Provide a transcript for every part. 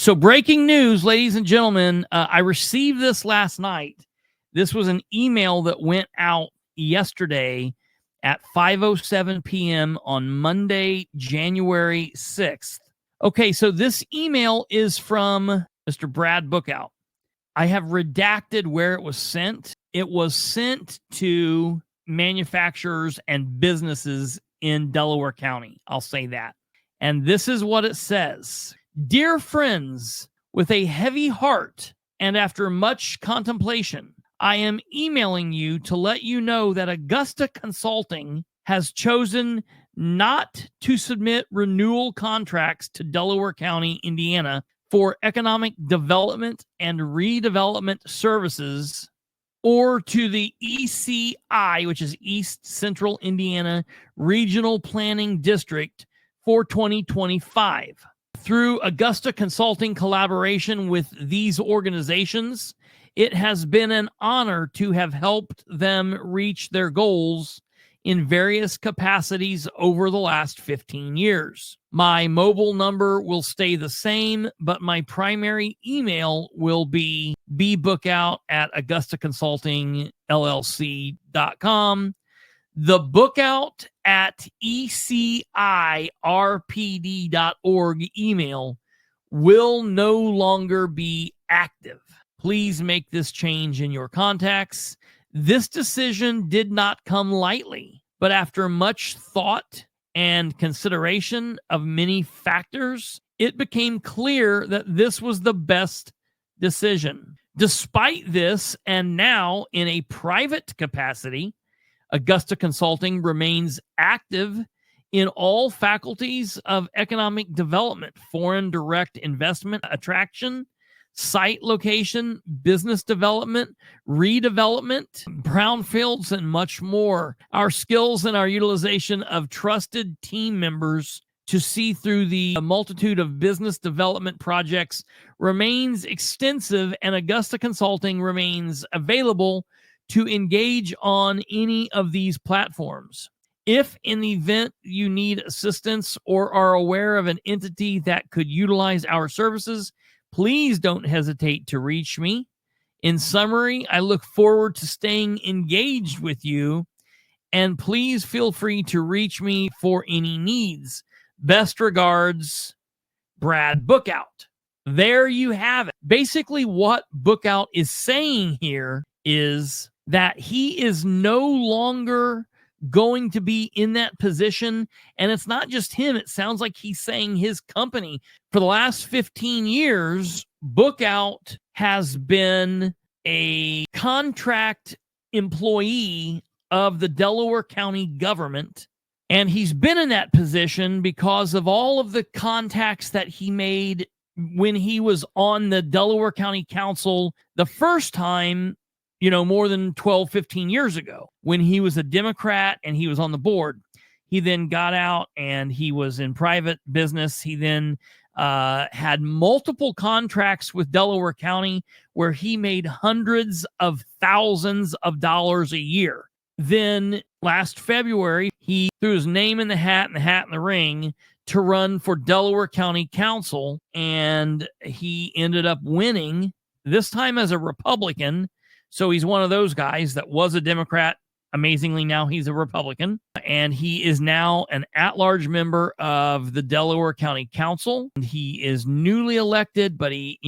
So breaking news, ladies and gentlemen, I received this last night. This was an email that went out yesterday at 5:07 p.m. on Monday, January 6th. Okay, so this email is from Mr. Brad Bookout. I have redacted where it was sent. It was sent to manufacturers and businesses in Delaware County. I'll say that. And this is what it says. Dear friends, with a heavy heart and after much contemplation, I am emailing you to let you know that Augusta Consulting has chosen not to submit renewal contracts to Delaware County, Indiana for economic development and redevelopment services, or to the ECI, which is East Central Indiana Regional Planning District, for 2025. Through Augusta Consulting collaboration with these organizations, it has been an honor to have helped them reach their goals in various capacities over the last 15 years. My mobile number will stay the same, but my primary email will be bbookout@augustaconsultingllc.com. The bookout at ecirpd.org email will no longer be active. Please make this change in your contacts. This decision did not come lightly, but after much thought and consideration of many factors, it became clear that this was the best decision. Despite this, and now in a private capacity, Augusta Consulting remains active in all faculties of economic development, foreign direct investment attraction, site location, business development, redevelopment, brownfields, and much more. Our skills and our utilization of trusted team members to see through the multitude of business development projects remains extensive, and Augusta Consulting remains available to engage on any of these platforms. If in the event you need assistance or are aware of an entity that could utilize our services, please don't hesitate to reach me. In summary, I look forward to staying engaged with you, and please feel free to reach me for any needs. Best regards, Brad Bookout. There you have it. Basically, what Bookout is saying here is that he is no longer going to be in that position. And it's not just him. It sounds like he's saying his company. For the last 15 years, Bookout has been a contract employee of the Delaware County Government. And he's been in that position because of all of the contacts that he made when he was on the Delaware County Council the first time, more than 12, 15 years ago, when he was a Democrat and he was on the board. He then got out and he was in private business. He then had multiple contracts with Delaware County where he made hundreds of thousands of dollars a year. Then last February, he threw his name in the hat and the hat in the ring to run for Delaware County Council, and he ended up winning, this time as a Republican. So he's one of those guys that was a Democrat. Amazingly, now he's a Republican, and he is now an at-large member of the Delaware County Council. He is newly elected, but he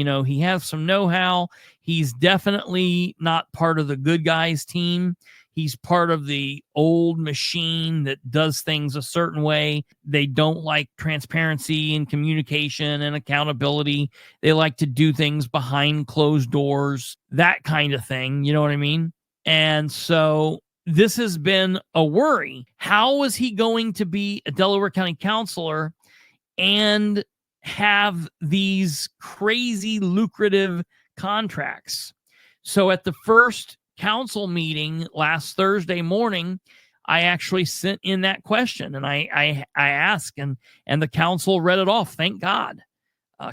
has some know-how. He's definitely not part of the good guys team. He's part of the old machine that does things a certain way. They don't like transparency and communication and accountability. They like to do things behind closed doors, that kind of thing. You know what I mean? And so this has been a worry. How is he going to be a Delaware County councilor and have these crazy lucrative contracts? So at the first council meeting last Thursday morning, I actually sent in that question, and I asked, and the council read it off. Thank God.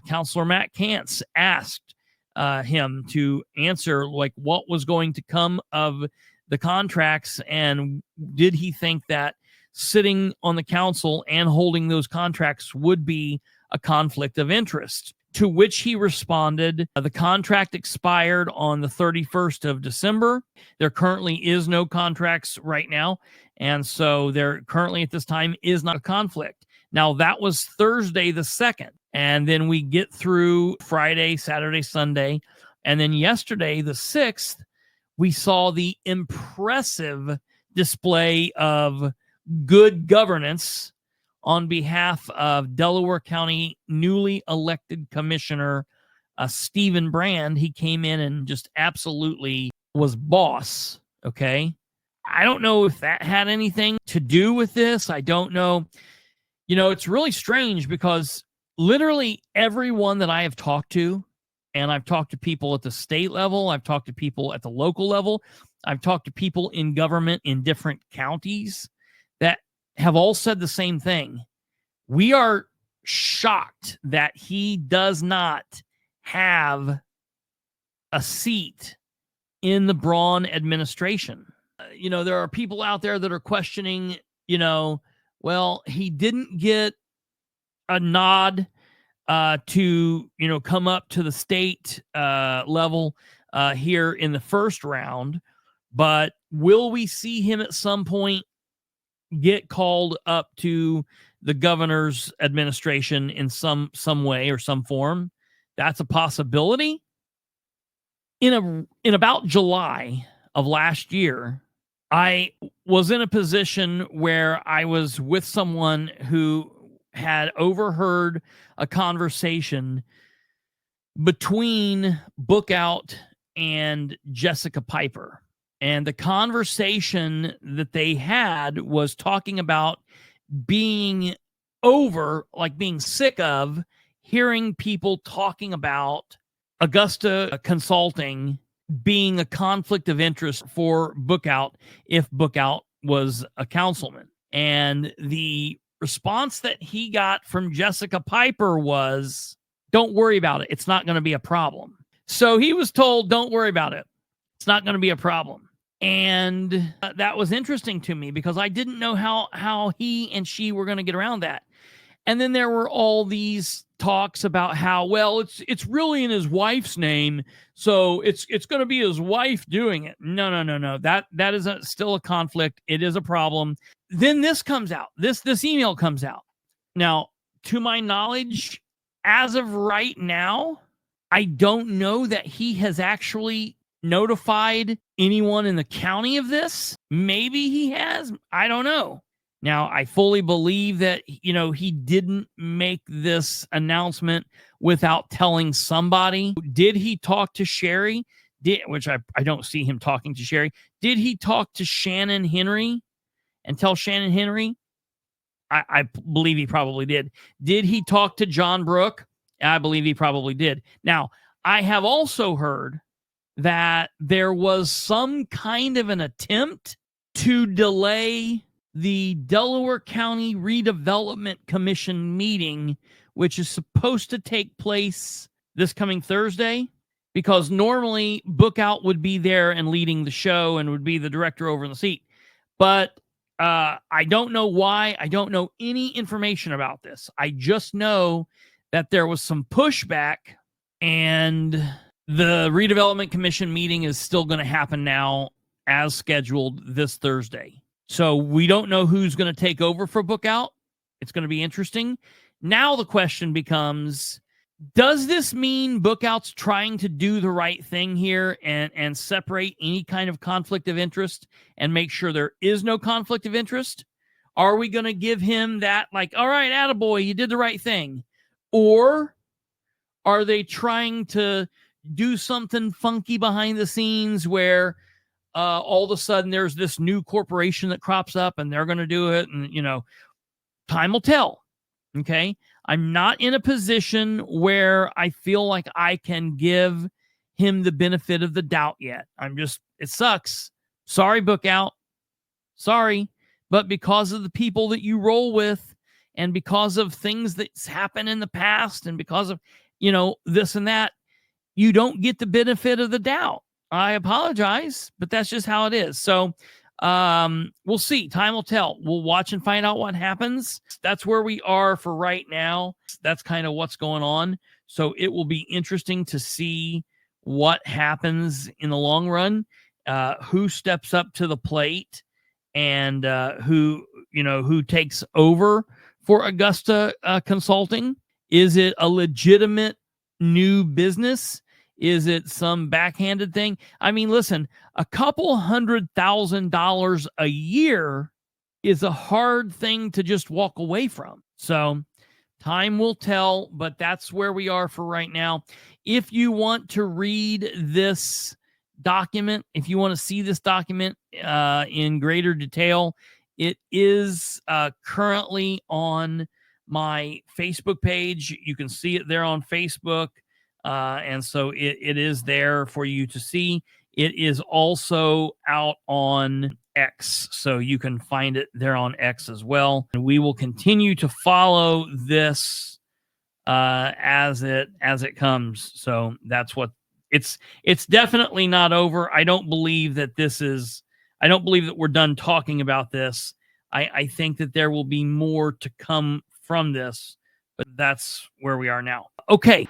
Councilor Matt Kantz asked him to answer like what was going to come of the contracts, and did he think that sitting on the council and holding those contracts would be a conflict of interest. To which he responded, the contract expired on the 31st of December. There currently is no contracts right now. And so there currently at this time is not a conflict. Now, that was Thursday the 2nd. And then we get through Friday, Saturday, Sunday. And then yesterday, the 6th, we saw the impressive display of good governance on behalf of Delaware County newly elected Commissioner Stephen Brand. He came in and just absolutely was boss, okay? I don't know if that had anything to do with this. I don't know. You know, it's really strange because literally everyone that I have talked to, and I've talked to people at the state level, I've talked to people at the local level, I've talked to people in government in different counties that have all said the same thing. We are shocked that he does not have a seat in the Braun administration. You know, there are people out there that are questioning, you know, well, he didn't get a nod to, you know, come up to the state level here in the first round, but will we see him at some point get called up to the governor's administration in some way or some form? That's a possibility. In about July of last year, I was in a position where I was with someone who had overheard a conversation between Bookout and Jessica Piper. And the conversation that they had was talking about being being sick of hearing people talking about Augusta Consulting being a conflict of interest for Bookout if Bookout was a councilman. And the response that he got from Jessica Piper was, don't worry about it. It's not going to be a problem. So he was told, don't worry about it. It's not going to be a problem. And that was interesting to me because I didn't know how he and she were going to get around that. And then there were all these talks about how, well, it's really in his wife's name, so it's going to be his wife doing it. No. That is still a conflict. It is a problem. Then this comes out. This email comes out. Now, to my knowledge, as of right now, I don't know that he has actually notified anyone in the county of this. Maybe he has. I don't know. Now, I fully believe that, you know, he didn't make this announcement without telling somebody. Did he talk to Sherry? Which I don't see him talking to Sherry. Did he talk to Shannon Henry and tell Shannon Henry? I believe he probably did. Did he talk to John Brook? I believe he probably did. Now, I have also heard that there was some kind of an attempt to delay the Delaware County Redevelopment Commission meeting, which is supposed to take place this coming Thursday, because normally Bookout would be there and leading the show and would be the director over in the seat. But I don't know why. I don't know any information about this. I just know that there was some pushback, and the Redevelopment Commission meeting is still going to happen now as scheduled this Thursday. So we don't know who's going to take over for Bookout. It's going to be interesting. Now the question becomes, does this mean Bookout's trying to do the right thing here and separate any kind of conflict of interest and make sure there is no conflict of interest? Are we going to give him that, like, all right, attaboy, you did the right thing? Or are they trying to do something funky behind the scenes where all of a sudden there's this new corporation that crops up and they're going to do it? And, you know, time will tell. Okay. I'm not in a position where I feel like I can give him the benefit of the doubt yet. It sucks. Sorry, Bookout. Sorry. But because of the people that you roll with and because of things that's happened in the past and because of, you know, this and that, you don't get the benefit of the doubt. I apologize, but that's just how it is. So we'll see. Time will tell. We'll watch and find out what happens. That's where we are for right now. That's kind of what's going on. So it will be interesting to see what happens in the long run, who steps up to the plate, and who takes over for Augusta Consulting. Is it a legitimate new business? Is it some backhanded thing? I mean, listen, a couple $100,000 a year is a hard thing to just walk away from. So time will tell, but that's where we are for right now. If you want to read this document, if you want to see this document in greater detail, it is currently on my Facebook page. You can see it there on Facebook. And so it is there for you to see. It is also out on X, so you can find it there on X as well. And we will continue to follow this as it comes. So that's what it's definitely not over. I don't believe that we're done talking about this. I think that there will be more to come from this, but that's where we are now. Okay.